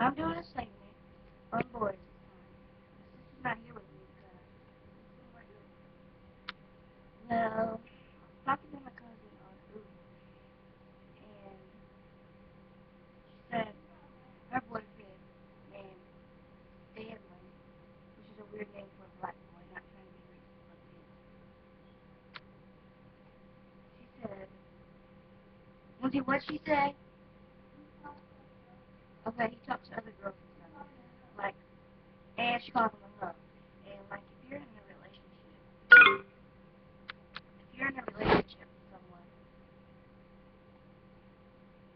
I'm doing a segment on boys this time. My sister's not here with me because well, I was talking to my cousin on Uber, and she said her boyfriend named Stanley, which is a weird name for a black boy, not trying to be racist, but it is. She said, Lindsay, what'd she say? Okay, he talks to other girls and stuff. Like, and she calls him a hoe. And, like, if you're in a relationship with someone,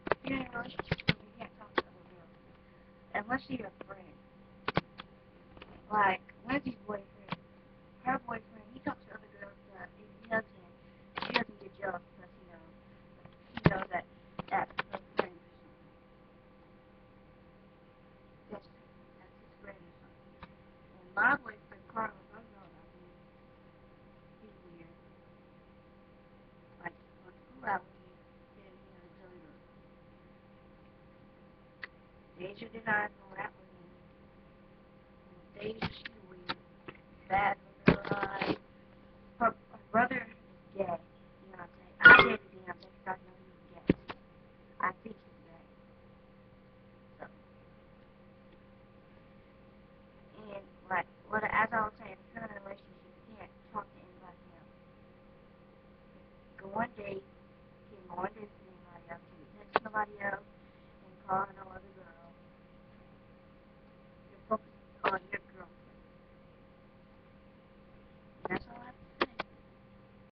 if you're in a relationship with someone, you can't talk to other girls. Unless you're a friend. Like, Lindsay's boyfriend, her boyfriend, he talks to other girls, if he doesn't, she doesn't get jealous because, he knows that that's her friend or something. That's his friend or something. And my boyfriend, Carlos, I don't know about him. He's weird. Like, on school out with me, and he had a jelly girl. Deja did not go out with him. Deja, she's weird. Bad in real life. Her brother is gay, Deontay. I dated Deontay because I know he was gay. I think he's gay. So, and like, as I was saying, if you're in a relationship, you can't talk to anybody else. Go on dates, you can go on dates with anybody else, you can text somebody else, and call